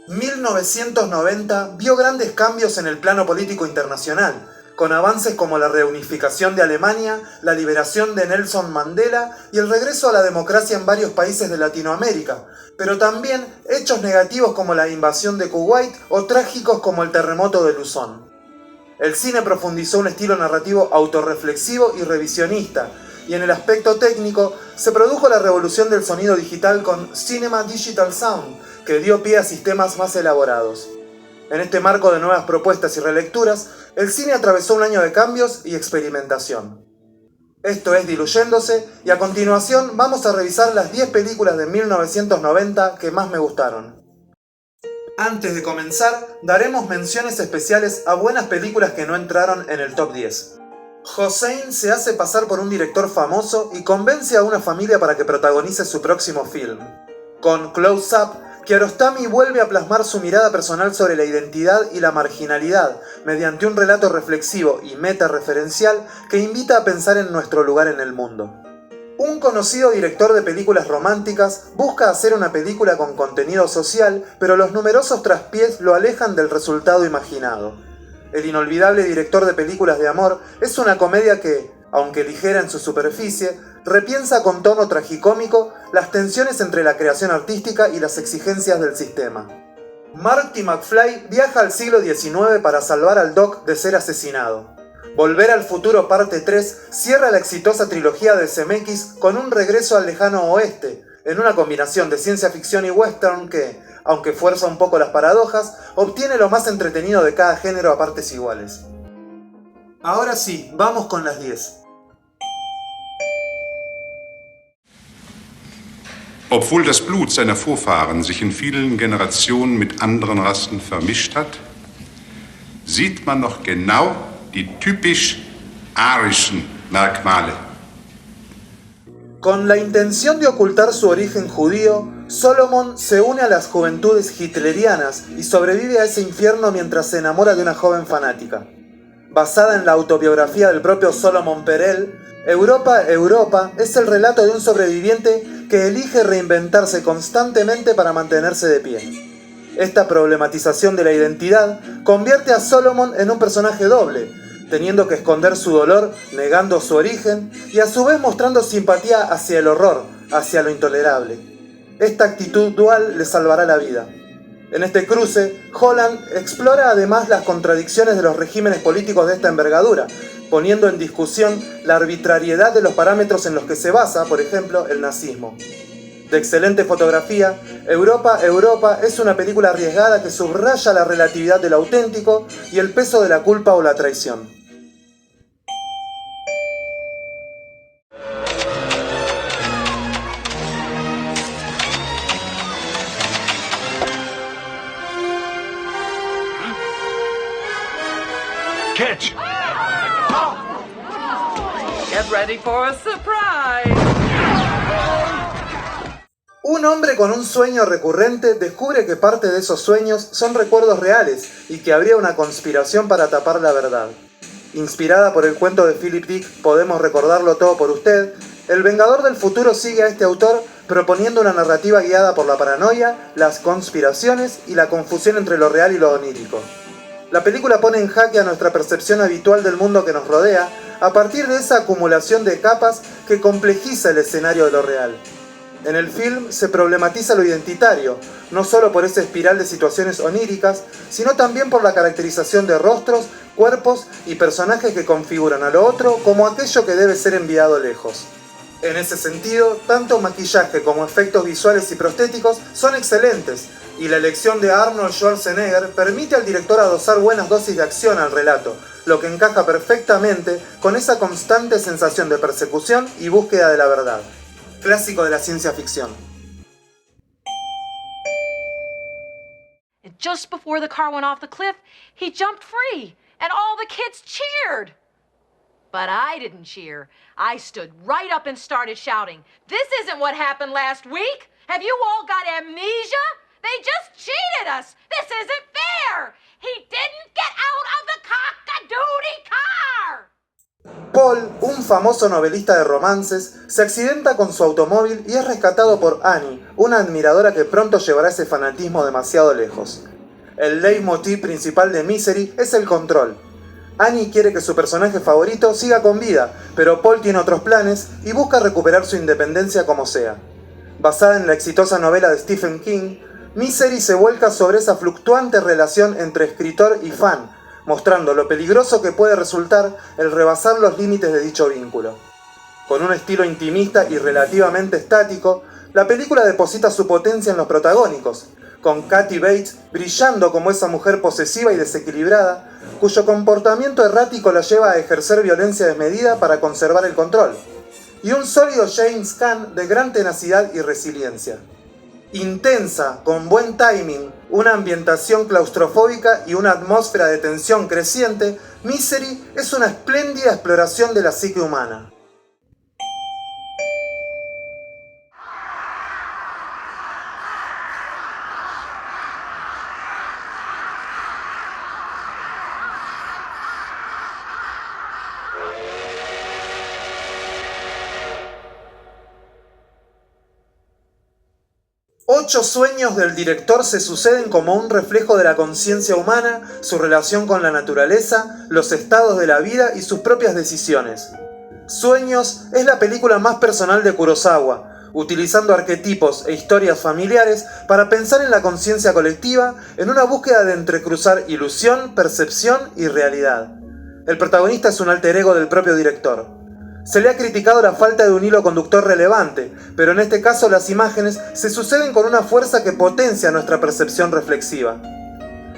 1990 vio grandes cambios en el plano político internacional, con avances como la reunificación de Alemania, la liberación de Nelson Mandela y el regreso a la democracia en varios países de Latinoamérica, pero también hechos negativos como la invasión de Kuwait o trágicos como el terremoto de Luzón. El cine profundizó un estilo narrativo autorreflexivo y revisionista, y en el aspecto técnico se produjo la revolución del sonido digital con Cinema Digital Sound, que dio pie a sistemas más elaborados. En este marco de nuevas propuestas y relecturas, el cine atravesó un año de cambios y experimentación. Esto es Diluyéndose, y a continuación vamos a revisar las 10 películas de 1990 que más me gustaron. Antes de comenzar, daremos menciones especiales a buenas películas que no entraron en el top 10. Hossein se hace pasar por un director famoso y convence a una familia para que protagonice su próximo film. Con Close Up, Kiarostami vuelve a plasmar su mirada personal sobre la identidad y la marginalidad mediante un relato reflexivo y meta-referencial que invita a pensar en nuestro lugar en el mundo. Un conocido director de películas románticas busca hacer una película con contenido social, pero los numerosos traspiés lo alejan del resultado imaginado. El inolvidable director de películas de amor es una comedia que, aunque ligera en su superficie, repiensa con tono tragicómico las tensiones entre la creación artística y las exigencias del sistema. Marty McFly viaja al siglo XIX para salvar al Doc de ser asesinado. Volver al futuro parte 3 cierra la exitosa trilogía de Zemeckis con un regreso al lejano oeste, en una combinación de ciencia ficción y western que, aunque fuerza un poco las paradojas, obtiene lo más entretenido de cada género a partes iguales. Ahora sí, vamos con las 10. Obwohl das Blut seiner Vorfahren sich in vielen Generationen mit anderen Rassen vermischt hat, sieht man noch genau die typisch arischen Merkmale. Con la intención de ocultar su origen judío, Solomon se une a las juventudes hitlerianas y sobrevive a ese infierno mientras se enamora de una joven fanática. Basada en la autobiografía del propio Solomon Perel, Europa, Europa es el relato de un sobreviviente que elige reinventarse constantemente para mantenerse de pie. Esta problematización de la identidad convierte a Solomon en un personaje doble, teniendo que esconder su dolor, negando su origen y a su vez mostrando simpatía hacia el horror, hacia lo intolerable. Esta actitud dual le salvará la vida. En este cruce, Holland explora además las contradicciones de los regímenes políticos de esta envergadura, poniendo en discusión la arbitrariedad de los parámetros en los que se basa, por ejemplo, el nazismo. De excelente fotografía, Europa, Europa es una película arriesgada que subraya la relatividad de lo auténtico y el peso de la culpa o la traición. Catch! Get ready for a surprise! Un hombre con un sueño recurrente descubre que parte de esos sueños son recuerdos reales y que habría una conspiración para tapar la verdad. Inspirada por el cuento de Philip Dick Podemos recordarlo todo por usted, El Vengador del Futuro sigue a este autor proponiendo una narrativa guiada por la paranoia, las conspiraciones y la confusión entre lo real y lo onírico. La película pone en jaque a nuestra percepción habitual del mundo que nos rodea a partir de esa acumulación de capas que complejiza el escenario de lo real. En el film se problematiza lo identitario, no solo por esa espiral de situaciones oníricas, sino también por la caracterización de rostros, cuerpos y personajes que configuran a lo otro como aquello que debe ser enviado lejos. En ese sentido, tanto maquillaje como efectos visuales y prostéticos son excelentes, y la elección de Arnold Schwarzenegger permite al director adosar buenas dosis de acción al relato, lo que encaja perfectamente con esa constante sensación de persecución y búsqueda de la verdad. Clásico de la ciencia ficción. Just before the car went off the cliff, he jumped free, and all the kids cheered. But I didn't cheer. I stood right up and started shouting, "This isn't what happened last week! Have you all got amnesia? They just cheated us! This isn't fair! He didn't get out of the cock-a-doodie car!" Paul, un famoso novelista de romances, se accidenta con su automóvil y es rescatado por Annie, una admiradora que pronto llevará ese fanatismo demasiado lejos. El leitmotiv principal de Misery es el control. Annie quiere que su personaje favorito siga con vida, pero Paul tiene otros planes y busca recuperar su independencia como sea. Basada en la exitosa novela de Stephen King, Misery se vuelca sobre esa fluctuante relación entre escritor y fan, mostrando lo peligroso que puede resultar el rebasar los límites de dicho vínculo. Con un estilo intimista y relativamente estático, la película deposita su potencia en los protagónicos, con Kathy Bates brillando como esa mujer posesiva y desequilibrada, cuyo comportamiento errático la lleva a ejercer violencia desmedida para conservar el control, y un sólido James Caan de gran tenacidad y resiliencia. Intensa, con buen timing, una ambientación claustrofóbica y una atmósfera de tensión creciente, Misery es una espléndida exploración de la psique humana. Ocho sueños del director se suceden como un reflejo de la conciencia humana, su relación con la naturaleza, los estados de la vida y sus propias decisiones. Sueños es la película más personal de Kurosawa, utilizando arquetipos e historias familiares para pensar en la conciencia colectiva en una búsqueda de entrecruzar ilusión, percepción y realidad. El protagonista es un alter ego del propio director. Se le ha criticado la falta de un hilo conductor relevante, pero en este caso las imágenes se suceden con una fuerza que potencia nuestra percepción reflexiva.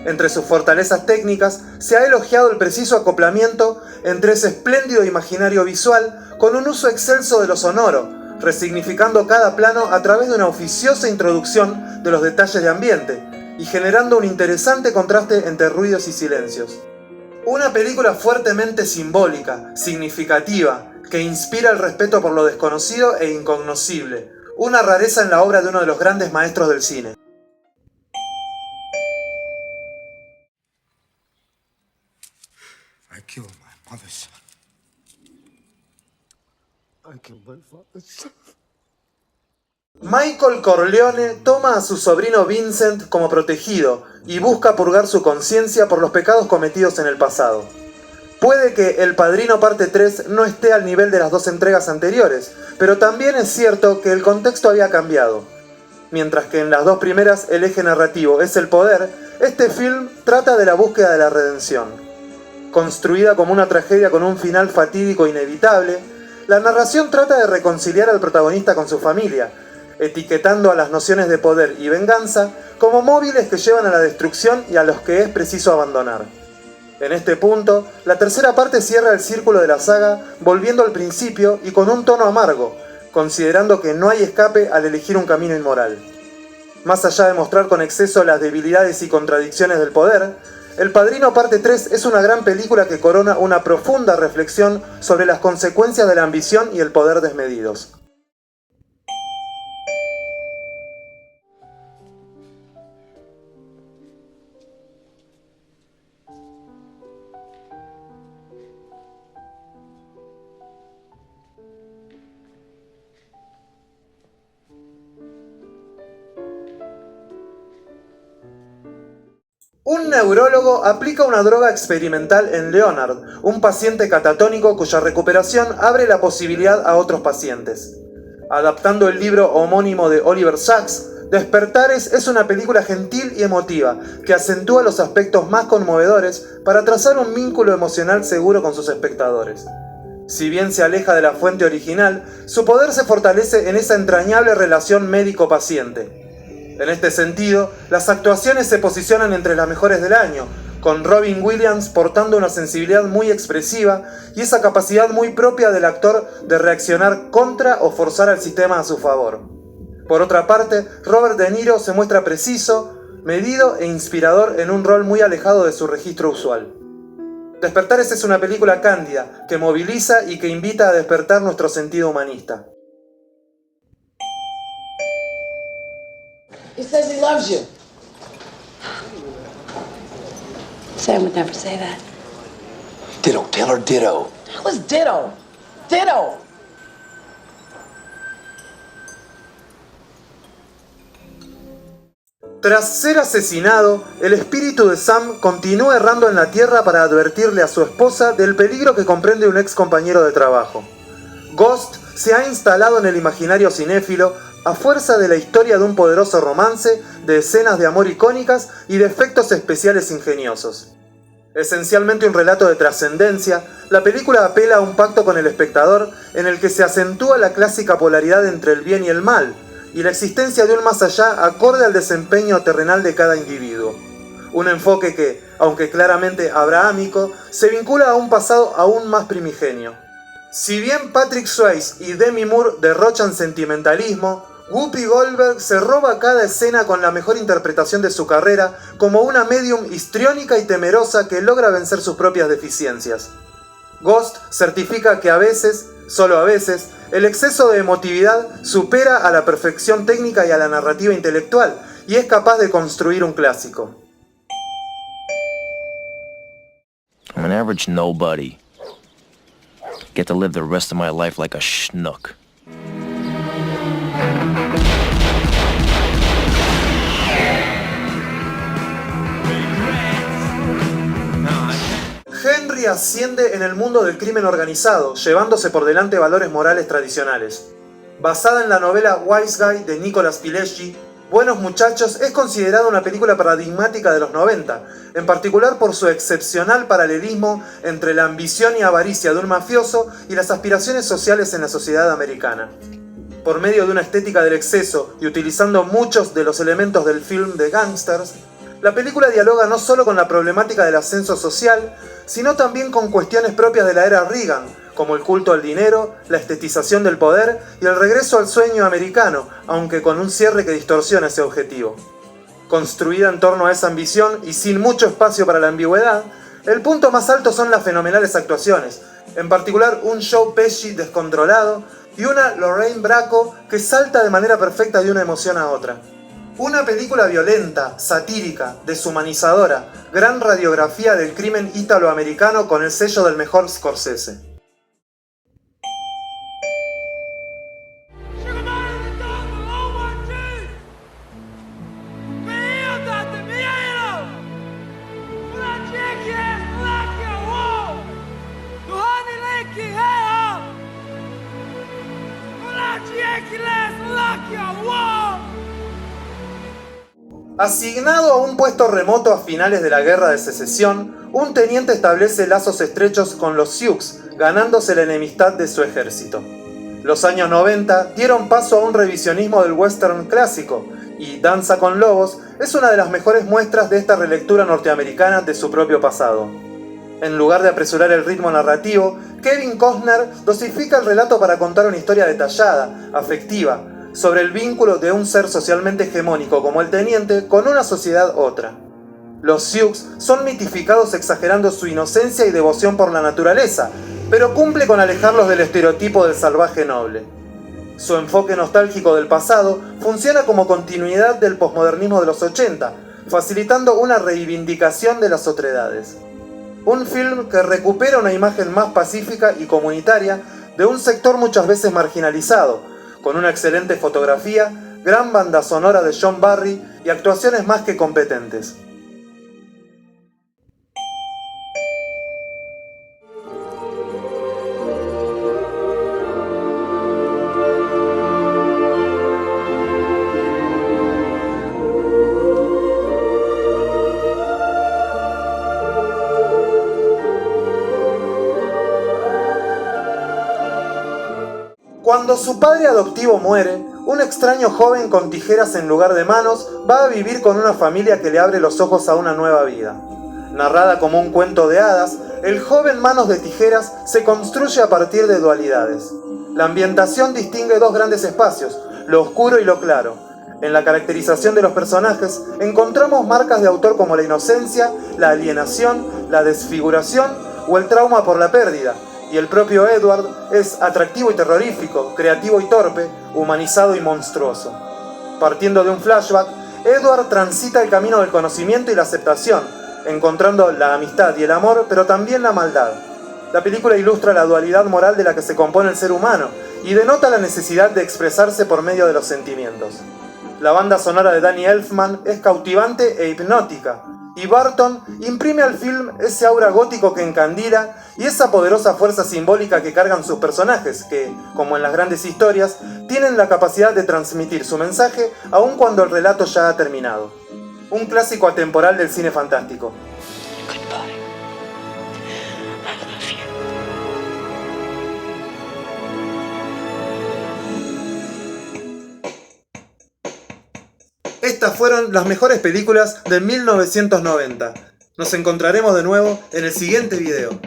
Entre sus fortalezas técnicas se ha elogiado el preciso acoplamiento entre ese espléndido imaginario visual con un uso excelso de lo sonoro, resignificando cada plano a través de una oficiosa introducción de los detalles de ambiente y generando un interesante contraste entre ruidos y silencios. Una película fuertemente simbólica, significativa, que inspira el respeto por lo desconocido e incognoscible, una rareza en la obra de uno de los grandes maestros del cine. I killed my mother's son. I killed my father's son. Michael Corleone toma a su sobrino Vincent como protegido y busca purgar su conciencia por los pecados cometidos en el pasado. Puede que El Padrino Parte 3 no esté al nivel de las dos entregas anteriores, pero también es cierto que el contexto había cambiado. Mientras que en las dos primeras el eje narrativo es el poder, este film trata de la búsqueda de la redención. Construida como una tragedia con un final fatídico inevitable, la narración trata de reconciliar al protagonista con su familia, etiquetando a las nociones de poder y venganza como móviles que llevan a la destrucción y a los que es preciso abandonar. En este punto, la tercera parte cierra el círculo de la saga volviendo al principio y con un tono amargo, considerando que no hay escape al elegir un camino inmoral. Más allá de mostrar con exceso las debilidades y contradicciones del poder, El Padrino Parte 3 es una gran película que corona una profunda reflexión sobre las consecuencias de la ambición y el poder desmedidos. Un neurólogo aplica una droga experimental en Leonard, un paciente catatónico cuya recuperación abre la posibilidad a otros pacientes. Adaptando el libro homónimo de Oliver Sacks, Despertares es una película gentil y emotiva que acentúa los aspectos más conmovedores para trazar un vínculo emocional seguro con sus espectadores. Si bien se aleja de la fuente original, su poder se fortalece en esa entrañable relación médico-paciente. En este sentido, las actuaciones se posicionan entre las mejores del año, con Robin Williams portando una sensibilidad muy expresiva y esa capacidad muy propia del actor de reaccionar contra o forzar al sistema a su favor. Por otra parte, Robert De Niro se muestra preciso, medido e inspirador en un rol muy alejado de su registro usual. Despertares es una película cándida, que moviliza y que invita a despertar nuestro sentido humanista. He says he loves you. Sam would never say that. Ditto, Taylor, ditto. That was ditto. Ditto. Tras ser asesinado, el espíritu de Sam continúa errando en la Tierra para advertirle a su esposa del peligro que comprende un ex compañero de trabajo. Ghost se ha instalado en el imaginario cinéfilo a fuerza de la historia de un poderoso romance, de escenas de amor icónicas y de efectos especiales ingeniosos. Esencialmente un relato de trascendencia, la película apela a un pacto con el espectador en el que se acentúa la clásica polaridad entre el bien y el mal, y la existencia de un más allá acorde al desempeño terrenal de cada individuo. Un enfoque que, aunque claramente abrahámico, se vincula a un pasado aún más primigenio. Si bien Patrick Swayze y Demi Moore derrochan sentimentalismo, Whoopi Goldberg se roba cada escena con la mejor interpretación de su carrera como una medium histriónica y temerosa que logra vencer sus propias deficiencias. Ghost certifica que a veces, solo a veces, el exceso de emotividad supera a la perfección técnica y a la narrativa intelectual y es capaz de construir un clásico. I'm an average nobody. Get to live the rest of my life like a schnook. Henry asciende en el mundo del crimen organizado, llevándose por delante valores morales tradicionales. Basada en la novela Wise Guy de Nicolas Pileggi, Buenos Muchachos es considerada una película paradigmática de los 90, en particular por su excepcional paralelismo entre la ambición y avaricia de un mafioso y las aspiraciones sociales en la sociedad americana. Por medio de una estética del exceso y utilizando muchos de los elementos del film de gangsters, la película dialoga no solo con la problemática del ascenso social, sino también con cuestiones propias de la era Reagan, como el culto al dinero, la estetización del poder y el regreso al sueño americano, aunque con un cierre que distorsiona ese objetivo. Construida en torno a esa ambición y sin mucho espacio para la ambigüedad, el punto más alto son las fenomenales actuaciones, en particular un Joe Pesci descontrolado y una Lorraine Bracco que salta de manera perfecta de una emoción a otra. Una película violenta, satírica, deshumanizadora, gran radiografía del crimen ítalo-americano con el sello del mejor Scorsese. Asignado a un puesto remoto a finales de la Guerra de Secesión, un teniente establece lazos estrechos con los Sioux, ganándose la enemistad de su ejército. Los años 90 dieron paso a un revisionismo del western clásico, y Danza con Lobos es una de las mejores muestras de esta relectura norteamericana de su propio pasado. En lugar de apresurar el ritmo narrativo, Kevin Costner dosifica el relato para contar una historia detallada, afectiva, sobre el vínculo de un ser socialmente hegemónico como el teniente con una sociedad otra. Los Sioux son mitificados exagerando su inocencia y devoción por la naturaleza, pero cumple con alejarlos del estereotipo del salvaje noble. Su enfoque nostálgico del pasado funciona como continuidad del posmodernismo de los 80, facilitando una reivindicación de las otredades. Un film que recupera una imagen más pacífica y comunitaria de un sector muchas veces marginalizado, con una excelente fotografía, gran banda sonora de John Barry y actuaciones más que competentes. Cuando su padre adoptivo muere, un extraño joven con tijeras en lugar de manos va a vivir con una familia que le abre los ojos a una nueva vida. Narrada como un cuento de hadas, el joven Manos de Tijeras se construye a partir de dualidades. La ambientación distingue dos grandes espacios, lo oscuro y lo claro. En la caracterización de los personajes encontramos marcas de autor como la inocencia, la alienación, la desfiguración o el trauma por la pérdida. Y el propio Edward es atractivo y terrorífico, creativo y torpe, humanizado y monstruoso. Partiendo de un flashback, Edward transita el camino del conocimiento y la aceptación, encontrando la amistad y el amor, pero también la maldad. La película ilustra la dualidad moral de la que se compone el ser humano y denota la necesidad de expresarse por medio de los sentimientos. La banda sonora de Danny Elfman es cautivante e hipnótica, y Burton imprime al film ese aura gótico que encandila y esa poderosa fuerza simbólica que cargan sus personajes, que, como en las grandes historias, tienen la capacidad de transmitir su mensaje aun cuando el relato ya ha terminado. Un clásico atemporal del cine fantástico. Estas fueron las mejores películas de 1990. Nos encontraremos de nuevo en el siguiente video.